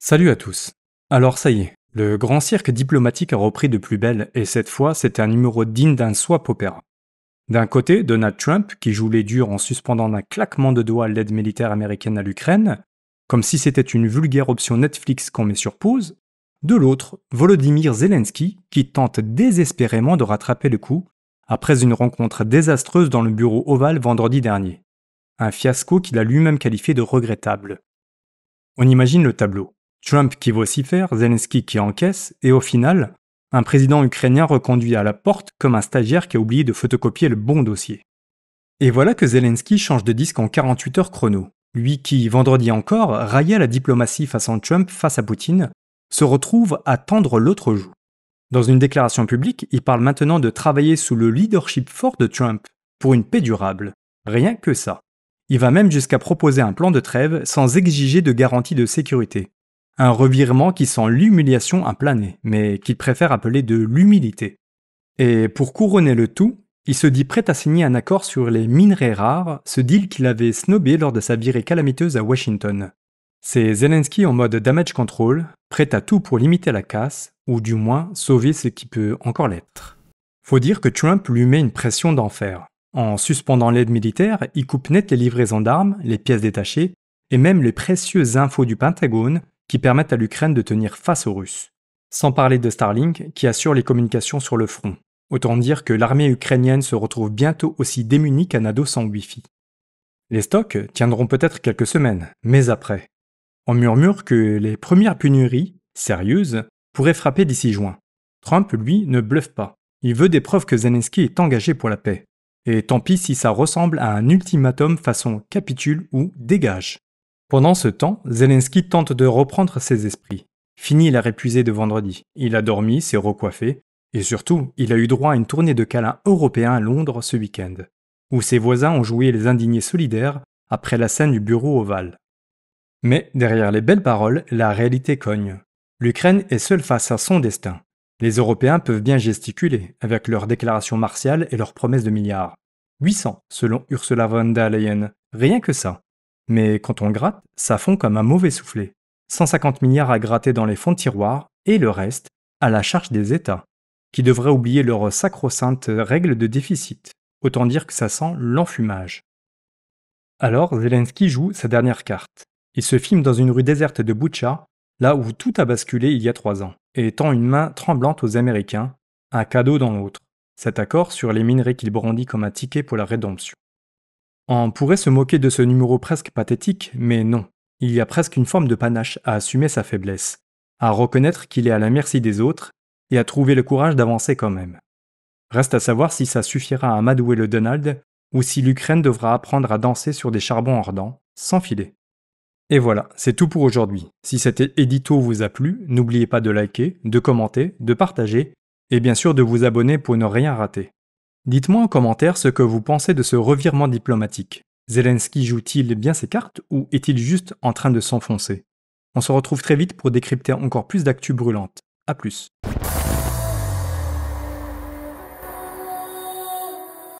Salut à tous. Alors ça y est, le grand cirque diplomatique a repris de plus belle et cette fois c'était un numéro digne d'un soap opéra. D'un côté, Donald Trump qui joue les durs en suspendant d'un claquement de doigts l'aide militaire américaine à l'Ukraine, comme si c'était une vulgaire option Netflix qu'on met sur pause. De l'autre, Volodymyr Zelensky qui tente désespérément de rattraper le coup après une rencontre désastreuse dans le bureau ovale vendredi dernier. Un fiasco qu'il a lui-même qualifié de regrettable. On imagine le tableau. Trump qui vocifère, Zelensky qui encaisse, et au final, un président ukrainien reconduit à la porte comme un stagiaire qui a oublié de photocopier le bon dossier. Et voilà que Zelensky change de disque en 48 heures chrono. Lui qui, vendredi encore, raillait la diplomatie façon Trump face à Poutine, se retrouve à tendre l'autre joue. Dans une déclaration publique, il parle maintenant de travailler sous le leadership fort de Trump pour une paix durable. Rien que ça. Il va même jusqu'à proposer un plan de trêve sans exiger de garantie de sécurité. Un revirement qui sent l'humiliation à plein nez, mais qu'il préfère appeler de l'humilité. Et pour couronner le tout, il se dit prêt à signer un accord sur les minerais rares, ce deal qu'il avait snobé lors de sa virée calamiteuse à Washington. C'est Zelensky en mode damage control, prêt à tout pour limiter la casse, ou du moins sauver ce qui peut encore l'être. Faut dire que Trump lui met une pression d'enfer. En suspendant l'aide militaire, il coupe net les livraisons d'armes, les pièces détachées, et même les précieuses infos du Pentagone qui permettent à l'Ukraine de tenir face aux Russes. Sans parler de Starlink qui assure les communications sur le front. Autant dire que l'armée ukrainienne se retrouve bientôt aussi démunie qu'un ado sans Wi-Fi. Les stocks tiendront peut-être quelques semaines, mais après. On murmure que les premières pénuries, sérieuses, pourraient frapper d'ici juin. Trump, lui, ne bluffe pas. Il veut des preuves que Zelensky est engagé pour la paix. Et tant pis si ça ressemble à un ultimatum façon capitule ou dégage. Pendant ce temps, Zelensky tente de reprendre ses esprits. Fini l'air épuisé de vendredi. Il a dormi, s'est recoiffé, et surtout, il a eu droit à une tournée de câlins européens à Londres ce week-end, où ses voisins ont joué les indignés solidaires après la scène du bureau ovale. Mais derrière les belles paroles, la réalité cogne. L'Ukraine est seule face à son destin. Les Européens peuvent bien gesticuler, avec leurs déclarations martiales et leurs promesses de milliards. 800, selon Ursula von der Leyen. Rien que ça. Mais quand on gratte, ça fond comme un mauvais soufflet. 150 milliards à gratter dans les fonds de tiroir, et le reste, à la charge des États, qui devraient oublier leurs sacro-saintes règles de déficit. Autant dire que ça sent l'enfumage. Alors Zelensky joue sa dernière carte. Il se filme dans une rue déserte de Boutcha, là où tout a basculé il y a 3 ans, et tend une main tremblante aux Américains, un cadeau dans l'autre. Cet accord sur les minerais qu'il brandit comme un ticket pour la rédemption. On pourrait se moquer de ce numéro presque pathétique, mais non. Il y a presque une forme de panache à assumer sa faiblesse, à reconnaître qu'il est à la merci des autres, et à trouver le courage d'avancer quand même. Reste à savoir si ça suffira à amadouer le Donald, ou si l'Ukraine devra apprendre à danser sur des charbons ardents, sans filet. Et voilà, c'est tout pour aujourd'hui. Si cet édito vous a plu, n'oubliez pas de liker, de commenter, de partager, et bien sûr de vous abonner pour ne rien rater. Dites-moi en commentaire ce que vous pensez de ce revirement diplomatique. Zelensky joue-t-il bien ses cartes ou est-il juste en train de s'enfoncer? On se retrouve très vite pour décrypter encore plus d'actu brûlantes. A plus.